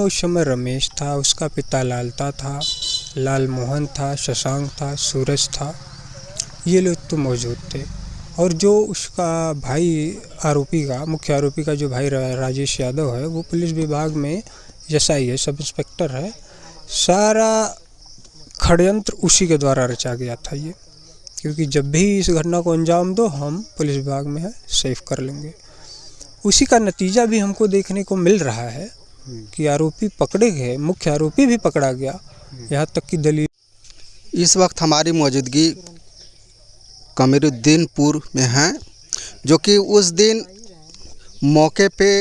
उस समय रमेश था, उसका पिता लालता था, लाल मोहन था, शशांक था, सूरज था, ये लोग तो मौजूद थे। और जो उसका भाई आरोपी का, मुख्य आरोपी का जो भाई राजेश यादव है, वो पुलिस विभाग में एसआई है, सब इंस्पेक्टर है। सारा षड्यंत्र उसी के द्वारा रचा गया था ये, क्योंकि जब भी इस घटना को अंजाम दो हम पुलिस विभाग में है, सेफ कर लेंगे। उसी का नतीजा भी हमको देखने को मिल रहा है कि आरोपी पकड़े गए, मुख्य आरोपी भी पकड़ा गया, यहाँ तक कि दलील। इस वक्त हमारी मौजूदगी कमरुद्दीनपुर में है, जो कि उस दिन मौके पे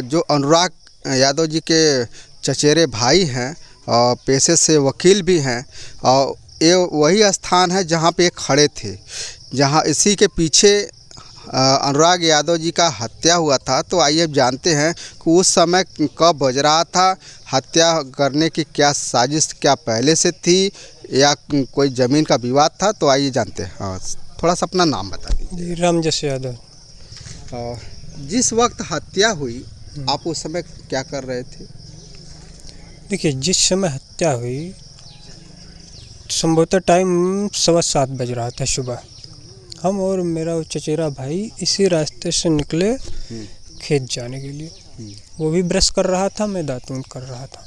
जो अनुराग यादव जी के चचेरे भाई हैं और पेशे से वकील भी हैं, और ये वही स्थान है जहाँ पे खड़े थे, जहाँ इसी के पीछे अनुराग यादव जी का हत्या हुआ था। तो आइए जानते हैं कि उस समय कब बज रहा था, हत्या करने की क्या साजिश क्या पहले से थी या कोई ज़मीन का विवाद था। तो आइए जानते हैं। हाँ, थोड़ा सा अपना नाम बता दीजिए। रामजस यादव। जिस वक्त हत्या हुई आप उस समय क्या कर रहे थे? देखिए, जिस समय हत्या हुई संभवतः टाइम 7:15 बज रहा था सुबह। हम और मेरा चचेरा भाई इसी रास्ते से निकले खेत जाने के लिए। वो भी ब्रश कर रहा था, मैं दातून कर रहा था।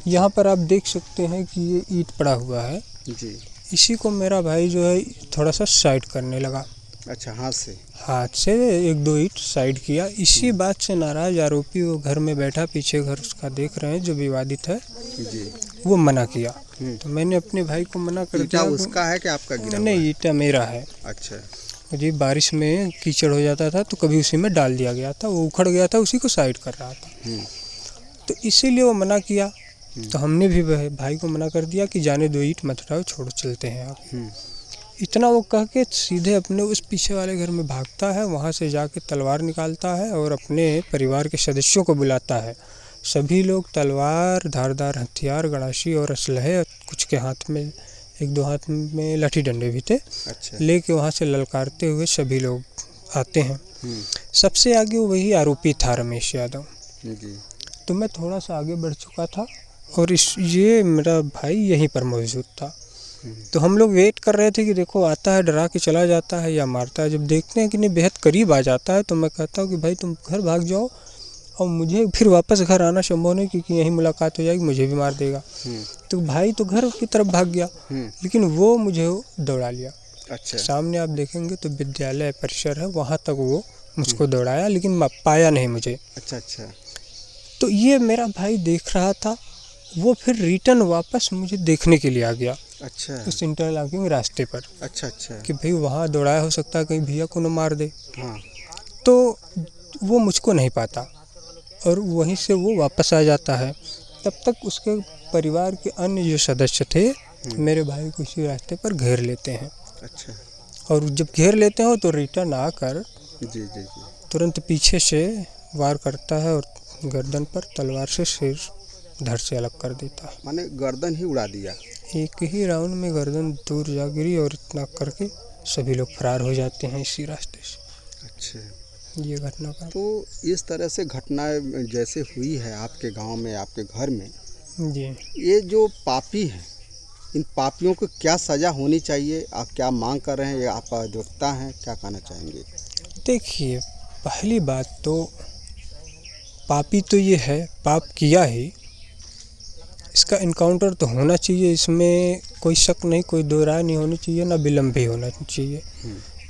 यहाँ पर आप देख सकते हैं कि ये ईंट पड़ा हुआ है जी। इसी को मेरा भाई जो है थोड़ा सा साइड करने लगा। अच्छा, हाथ से 1-2 ईंट साइड किया। इसी बात से नाराज आरोपी वो घर में बैठा, पीछे घर उसका देख रहे हैं जो विवादित है जी, वो मना किया। तो मैंने अपने भाई को मना कर दिया। उसका है कि आपका गिरा? नहीं, ईंटा मेरा है। अच्छा जी, बारिश में कीचड़ हो जाता था तो कभी उसी में डाल दिया गया था, वो उखड़ गया था, उसी को साइड कर रहा था। तो इसीलिए वो मना किया। तो हमने भी भाई को मना कर दिया कि जाने दो, ईंट मत उठाओ, छोड़ो, चलते हैं आप। इतना वो कह के सीधे अपने उस पीछे वाले घर में भागता है, वहाँ से जाके तलवार निकालता है और अपने परिवार के सदस्यों को बुलाता है। सभी लोग तलवार, धारदार हथियार, गड़ासी और असलहे, कुछ के हाथ में, 1-2 हाथ में लाठी डंडे भी थे। अच्छा। लेके वहाँ से ललकारते हुए सभी लोग आते हैं। सबसे आगे वही आरोपी था, रमेश यादव जी। तो मैं थोड़ा सा आगे बढ़ चुका था और ये मेरा भाई यहीं पर मौजूद था। तो हम लोग वेट कर रहे थे कि देखो आता है, डरा के चला जाता है या मारता है। जब देखते हैं कि नहीं बेहद करीब आ जाता है तो मैं कहता हूँ कि भाई तुम घर भाग जाओ, और मुझे फिर वापस घर आना संभव नहीं, क्योंकि यहीं मुलाकात हो जाएगी, मुझे भी मार देगा। तो भाई तो घर की तरफ भाग गया, लेकिन वो मुझे दौड़ा लिया। अच्छा। सामने आप देखेंगे तो विद्यालय परिसर है, वहाँ तक वो मुझको दौड़ाया, लेकिन पाया नहीं मुझे। अच्छा। तो ये मेरा भाई देख रहा था, वो फिर रिटर्न वापस मुझे देखने के लिए आ गया। अच्छा। उस इंटरलॉकिंग रास्ते पर। अच्छा। कि भाई वहाँ दौड़ाया, हो सकता है कहीं भैया को न मार दे। हाँ। तो वो मुझको नहीं पाता और वहीं से वो वापस आ जाता है। तब तक उसके परिवार के अन्य जो सदस्य थे मेरे भाई को इसी रास्ते पर घेर लेते हैं। अच्छा। और जब घेर लेते हो तो रिटर्न आकर जी। तुरंत पीछे से वार करता है और गर्दन पर तलवार से सिर धड़ से अलग कर देता है। माने गर्दन ही उड़ा दिया? एक ही राउंड में गर्दन दूर जा गिरी और इतना करके सभी लोग फरार हो जाते हैं इसी रास्ते से। अच्छा, ये घटना का। तो इस तरह से घटनाएं जैसे हुई है आपके गांव में, आपके घर में जी, ये जो पापी हैं, इन पापियों को क्या सज़ा होनी चाहिए? आप क्या मांग कर रहे हैं? ये आप अधिवक्ता हैं, क्या कहना चाहेंगे? देखिए, पहली बात तो पापी तो ये है, पाप किया ही, इसका इनकाउंटर तो होना चाहिए, इसमें कोई शक नहीं, कोई दो राय नहीं होनी चाहिए, ना विलम्ब भी होना चाहिए।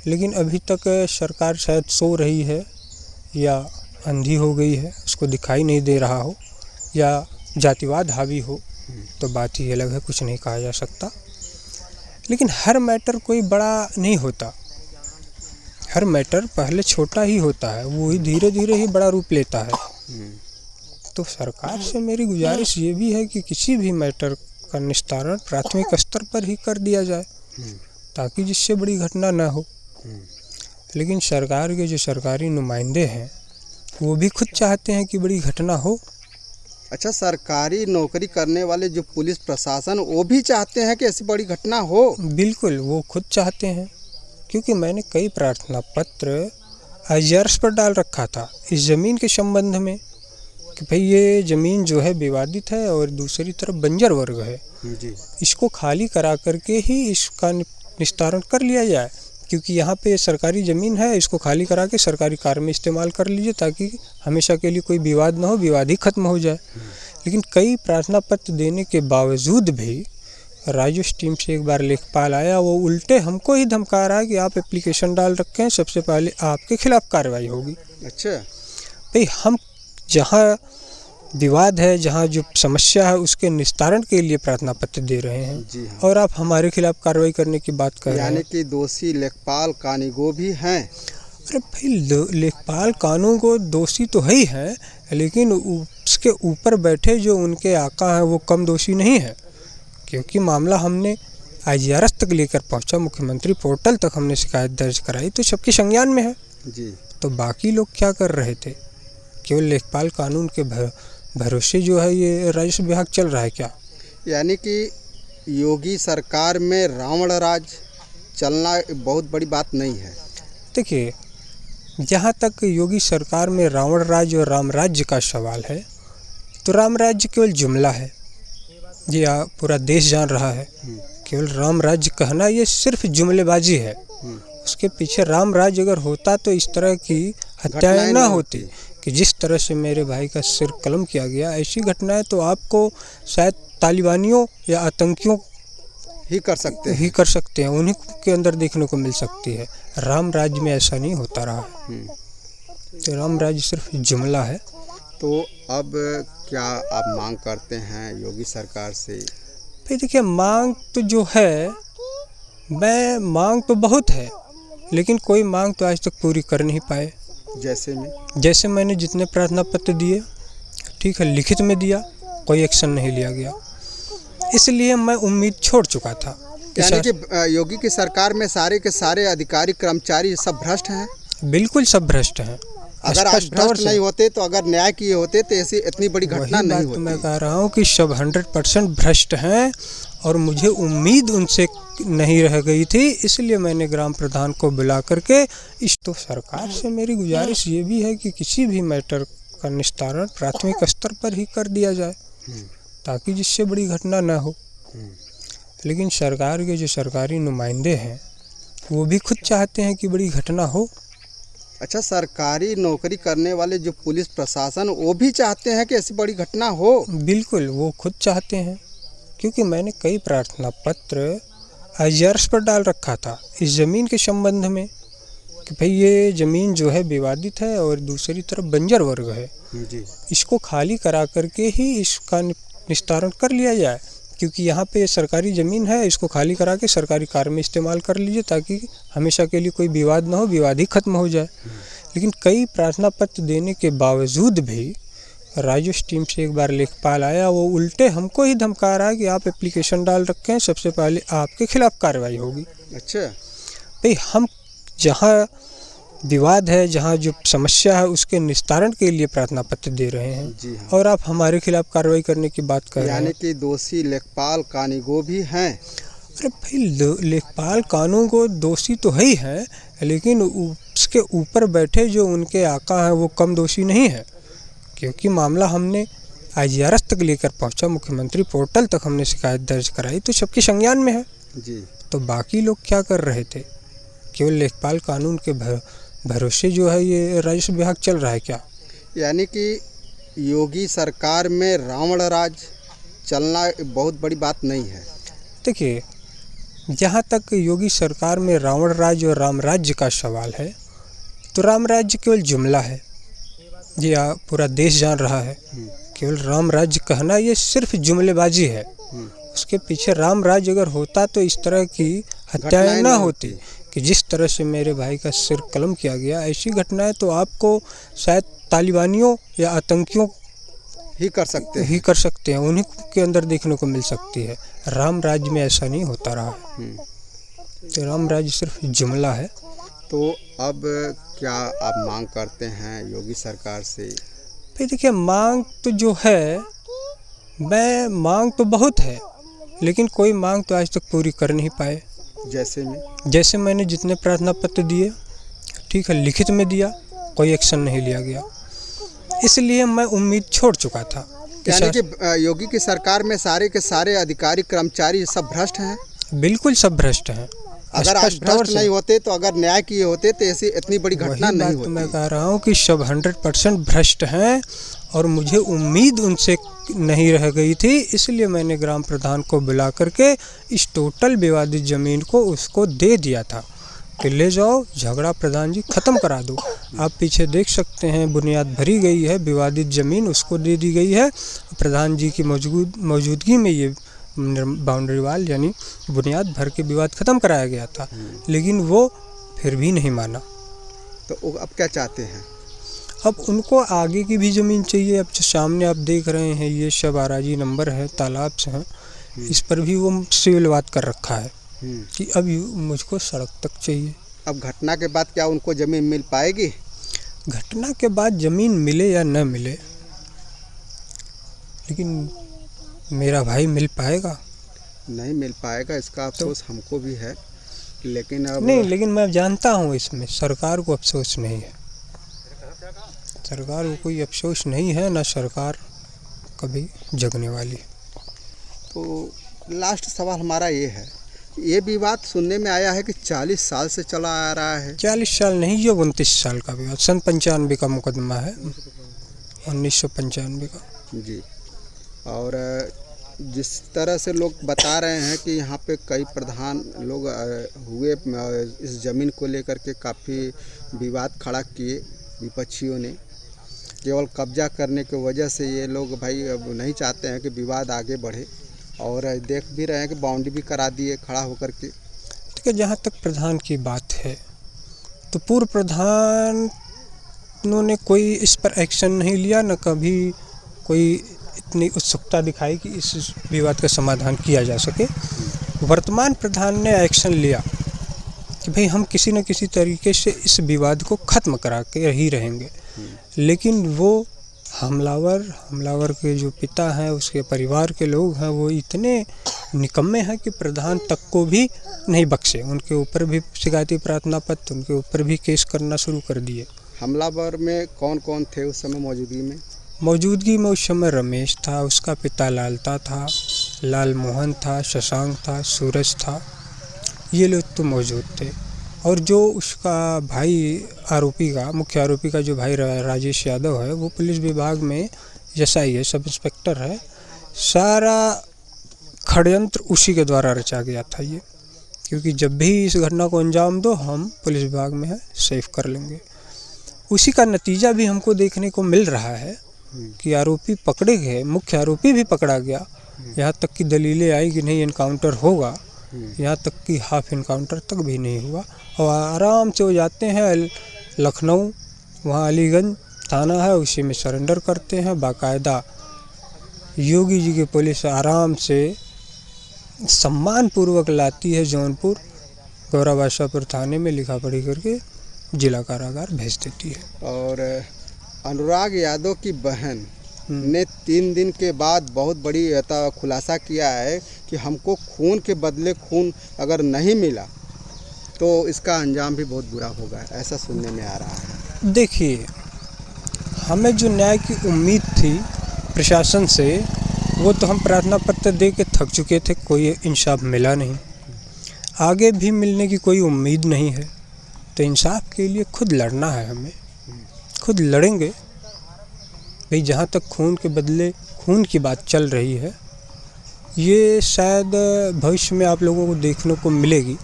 लेकिन अभी तक सरकार शायद सो रही है या अंधी हो गई है, उसको दिखाई नहीं दे रहा हो, या जातिवाद हावी हो, तो बात ही अलग है, कुछ नहीं कहा जा सकता। लेकिन हर मैटर कोई बड़ा नहीं होता, हर मैटर पहले छोटा ही होता है, वो ही धीरे धीरे ही बड़ा रूप लेता है। तो सरकार से मेरी गुजारिश ये भी है कि किसी भी मैटर का निस्तारण प्राथमिक स्तर पर ही कर दिया जाए, ताकि जिससे बड़ी घटना ना हो। लेकिन सरकार के जो सरकारी नुमाइंदे हैं वो भी खुद चाहते हैं कि बड़ी घटना हो। अच्छा, सरकारी नौकरी करने वाले जो पुलिस प्रशासन, वो भी चाहते हैं कि ऐसी बड़ी घटना हो? बिल्कुल, वो खुद चाहते हैं, क्योंकि मैंने कई प्रार्थना पत्र IGRS पर डाल रखा था इस ज़मीन के संबंध में कि भाई ये ज़मीन जो है विवादित है और दूसरी तरफ बंजर वर्ग है जी। इसको खाली करा करके ही इसका निस्तारण कर लिया जाए, क्योंकि यहाँ पे सरकारी ज़मीन है, इसको खाली करा के सरकारी कार्य में इस्तेमाल कर लीजिए ताकि हमेशा के लिए कोई विवाद ना हो, विवाद ही खत्म हो जाए। लेकिन कई प्रार्थना पत्र देने के बावजूद भी राजस्व टीम से एक बार लेखपाल आया, वो उल्टे हमको ही धमका रहा है कि आप एप्लीकेशन डाल रखे हैं, सबसे पहले आपके खिलाफ कार्रवाई होगी। अच्छा। भाई हम जहाँ विवाद है, जहाँ जो समस्या है उसके निस्तारण के लिए प्रार्थना पत्र दे रहे हैं। जी हाँ। और आप हमारे खिलाफ कार्रवाई करने की बात कर रहे हैं। यानी कि दोषी लेखपाल कानूनगो भी हैं। अरे भाई लेखपाल कानूनगो दोषी तो है ही है, लेकिन उसके ऊपर बैठे जो उनके आका हैं वो कम दोषी नहीं है, क्योंकि मामला हमने IGRS तक लेकर पहुंचा, मुख्यमंत्री पोर्टल तक हमने शिकायत दर्ज कराई, तो सबके संज्ञान में है। जी। तो बाकी लोग क्या कर रहे थे? केवल लेखपाल कानून के भरोसे जो है ये राजस्व विभाग चल रहा है क्या? यानी कि योगी सरकार में रावण राज चलना बहुत बड़ी बात नहीं है। देखिए, जहाँ तक योगी सरकार में रावण राज और राम राज्य का सवाल है, तो राम राज्य केवल जुमला है, ये पूरा देश जान रहा है। केवल राम राज्य कहना ये सिर्फ जुमलेबाजी है। उसके पीछे राम राज्य अगर होता तो इस तरह की हत्याएं ना होती कि जिस तरह से मेरे भाई का सिर कलम किया गया। ऐसी घटनाएं तो आपको शायद तालिबानियों या आतंकियों ही कर सकते हैं, उन्हीं के अंदर देखने को मिल सकती है। राम राज्य में ऐसा नहीं होता रहा है। तो राम राज्य सिर्फ जुमला है। तो अब क्या आप मांग करते हैं योगी सरकार से? भाई देखिए, मांग तो जो है, मांग तो बहुत है, लेकिन कोई मांग तो आज तक पूरी कर नहीं पाए। जैसे मैंने जितने प्रार्थना पत्र दिए, ठीक है, लिखित में दिया, कोई एक्शन नहीं लिया गया, इसलिए मैं उम्मीद छोड़ चुका था। यानी कि योगी की सरकार में सारे के सारे अधिकारी कर्मचारी सब भ्रष्ट हैं। बिल्कुल सब भ्रष्ट हैं। अगर आज भ्रष्ट नहीं होते तो अगर न्याय किए होते तो ऐसी इतनी बड़ी घटना नहीं होती। तो मैं कह रहा हूँ कि सब 100% भ्रष्ट हैं और मुझे उम्मीद उनसे नहीं रह गई थी, इसलिए मैंने ग्राम प्रधान को बुला करके तो सरकार से मेरी गुजारिश ये भी है कि किसी भी मैटर का निस्तारण प्राथमिक स्तर पर ही कर दिया जाए, ताकि जिससे बड़ी घटना ना हो। लेकिन सरकार के जो सरकारी नुमाइंदे हैं वो भी खुद चाहते हैं कि बड़ी घटना हो। अच्छा, सरकारी नौकरी करने वाले जो पुलिस प्रशासन वो भी चाहते हैं कि ऐसी बड़ी घटना हो? बिल्कुल, वो खुद चाहते हैं, क्योंकि मैंने कई प्रार्थना पत्र IGRS पर डाल रखा था इस ज़मीन के संबंध में कि भाई ये ज़मीन जो है विवादित है और दूसरी तरफ बंजर वर्ग है जी। इसको खाली करा करके ही इसका निस्तारण कर लिया जाए, क्योंकि यहाँ पे सरकारी ज़मीन है, इसको खाली करा के सरकारी कार्य में इस्तेमाल कर लीजिए ताकि हमेशा के लिए कोई विवाद ना हो, विवाद ही खत्म हो जाए। लेकिन कई प्रार्थना पत्र देने के बावजूद भी राजस्व टीम से एक बार लेखपाल आया, वो उल्टे हमको ही धमका रहा है कि आप एप्लीकेशन डाल रखे हैं, सबसे पहले आपके खिलाफ कार्रवाई होगी। अच्छा। भाई हम जहाँ विवाद है, जहाँ जो समस्या है उसके निस्तारण के लिए प्रार्थना पत्र दे रहे हैं। जी हाँ। और आप हमारे खिलाफ कार्रवाई करने की बात कर रहे हैं। यानी कि दोषी लेखपाल कानूनगो भी हैं। अरे भाई लेखपाल कानूनगो दोषी तो है ही है, लेकिन उसके ऊपर बैठे जो उनके आका हैं वो कम दोषी नहीं है, क्योंकि मामला हमने IGRS तक लेकर पहुंचा, मुख्यमंत्री पोर्टल तक हमने शिकायत दर्ज कराई, तो सबके संज्ञान में है। जी। तो बाकी लोग क्या कर रहे थे? केवल लेखपाल कानून के भरोसे जो है ये राजस्व विभाग चल रहा है क्या? यानी कि योगी सरकार में रावण राज चलना बहुत बड़ी बात नहीं है। देखिए, जहाँ तक योगी सरकार में रावण राज्य और राम राज्य का सवाल है, तो राम राज्य केवल जुमला है, ये पूरा देश जान रहा है। केवल राम राज्य कहना ये सिर्फ जुमलेबाजी है। उसके पीछे राम राज्य अगर होता तो इस तरह की हत्याएं ना होती कि जिस तरह से मेरे भाई का सिर कलम किया गया। ऐसी घटनाएं तो आपको शायद तालिबानियों या आतंकियों ही कर सकते हैं, उन्हीं के अंदर देखने को मिल सकती है। राम राज्य में ऐसा नहीं होता रहा है। तो राम राज्य सिर्फ जुमला है। तो अब क्या आप मांग करते हैं योगी सरकार से? भाई देखिए, मांग तो जो है, मांग तो बहुत है, लेकिन कोई मांग तो आज तक पूरी कर नहीं पाए। जैसे मैंने जितने प्रार्थना पत्र दिए, ठीक है, लिखित में दिया, कोई एक्शन नहीं लिया गया, इसलिए मैं उम्मीद छोड़ चुका था। यानी कि योगी की सरकार में सारे के सारे अधिकारी कर्मचारी सब भ्रष्ट हैं। बिल्कुल सब भ्रष्ट हैं। अगर आज भ्रष्ट नहीं होते तो अगर न्याय किए होते तो ऐसी इतनी बड़ी घटना नहीं होती। मैं कह रहा हूँ कि सब 100% भ्रष्ट हैं और मुझे उम्मीद उनसे नहीं रह गई थी, इसलिए मैंने ग्राम प्रधान को बुला करके इस टोटल विवादित ज़मीन को उसको दे दिया था कि ले जाओ, झगड़ा प्रधान जी ख़त्म करा दो। आप पीछे देख सकते हैं, बुनियाद भरी गई है, विवादित ज़मीन उसको दे दी गई है। प्रधान जी की मौजूदगी में ये बाउंड्री वाल यानी बुनियाद भर के विवाद ख़त्म कराया गया था, लेकिन वो फिर भी नहीं माना। तो अब क्या चाहते हैं? अब उनको आगे की भी ज़मीन चाहिए। अब जो सामने आप देख रहे हैं ये सब आराजी नंबर है, तालाब से हैं, इस पर भी वो सिविल वाद कर रखा है कि अब मुझको सड़क तक चाहिए। अब घटना के बाद क्या उनको ज़मीन मिल पाएगी? घटना के बाद ज़मीन मिले या न मिले, लेकिन मेरा भाई मिल पाएगा? नहीं मिल पाएगा, इसका अफसोस हमको भी है, लेकिन अब नहीं, लेकिन मैं जानता हूँ इसमें सरकार को अफसोस नहीं है। सरकार को कोई अफसोस नहीं है, ना सरकार कभी जगने वाली। तो लास्ट सवाल हमारा ये है, ये विवाद सुनने में आया है कि 40 साल से चला आ रहा है। 40 साल नहीं, ये 29 साल का विवाद, सन 95 का मुकदमा है, 1995 का जी। और जिस तरह से लोग बता रहे हैं कि यहाँ पे कई प्रधान लोग हुए इस ज़मीन को लेकर के काफ़ी विवाद खड़ा किए विपक्षियों ने, केवल कब्जा करने की वजह से ये लोग भाई अब नहीं चाहते हैं कि विवाद आगे बढ़े, और देख भी रहे हैं कि बाउंड्री भी करा दिए खड़ा होकर के। ठीक है, जहाँ तक प्रधान की बात है तो पूर्व प्रधानों ने कोई इस पर एक्शन नहीं लिया, न कभी कोई इतनी उत्सुकता दिखाई कि इस विवाद का समाधान किया जा सके। वर्तमान प्रधान ने एक्शन लिया कि भाई हम किसी न किसी तरीके से इस विवाद को ख़त्म करा के ही रहेंगे, लेकिन वो हमलावर के जो पिता हैं, उसके परिवार के लोग हैं, वो इतने निकम्मे हैं कि प्रधान तक को भी नहीं बख्शे। उनके ऊपर भी शिकायती प्रार्थना पत्र, उनके ऊपर भी केस करना शुरू कर दिए। हमलावर में कौन कौन थे उस समय मौजूदगी में? मौजूदगी में उस समय रमेश था, उसका पिता लालता था, लाल मोहन था, शशांक था, सूरज था, ये लोग तो मौजूद थे। और जो उसका भाई आरोपी का, मुख्य आरोपी का जो भाई राजेश यादव है, वो पुलिस विभाग में एसआई है, सब इंस्पेक्टर है। सारा षड्यंत्र उसी के द्वारा रचा गया था ये, क्योंकि जब भी इस घटना को अंजाम दो, हम पुलिस विभाग में है, सेफ कर लेंगे। उसी का नतीजा भी हमको देखने को मिल रहा है कि आरोपी पकड़े गए, मुख्य आरोपी भी पकड़ा गया। यहाँ तक कि दलीलें आई कि नहीं इनकाउंटर होगा, यहाँ तक कि हाफ इनकाउंटर तक भी नहीं हुआ, और आराम से वो जाते हैं लखनऊ, वहाँ अलीगंज थाना है, उसी में सरेंडर करते हैं। बाकायदा योगी जी की पुलिस आराम से सम्मानपूर्वक लाती है जौनपुर, गौराबादशाहपुर थाने में लिखा पढ़ी करके जिला कारागार भेज देती है। और अनुराग यादव की बहन ने 3 दिन के बाद बहुत बड़ी खुलासा किया है कि हमको खून के बदले खून अगर नहीं मिला तो इसका अंजाम भी बहुत बुरा होगा, ऐसा सुनने में आ रहा है। देखिए, हमें जो न्याय की उम्मीद थी प्रशासन से, वो तो हम प्रार्थना पत्र दे के थक चुके थे, कोई इंसाफ मिला नहीं, आगे भी मिलने की कोई उम्मीद नहीं है। तो इंसाफ के लिए खुद लड़ना है, हमें खुद लड़ेंगे भाई। जहाँ तक खून के बदले खून की बात चल रही है, ये शायद भविष्य में आप लोगों को देखने को मिलेगी।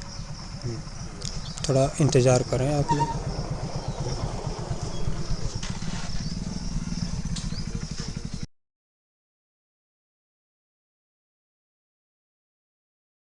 थोड़ा इंतज़ार करें आप लोग।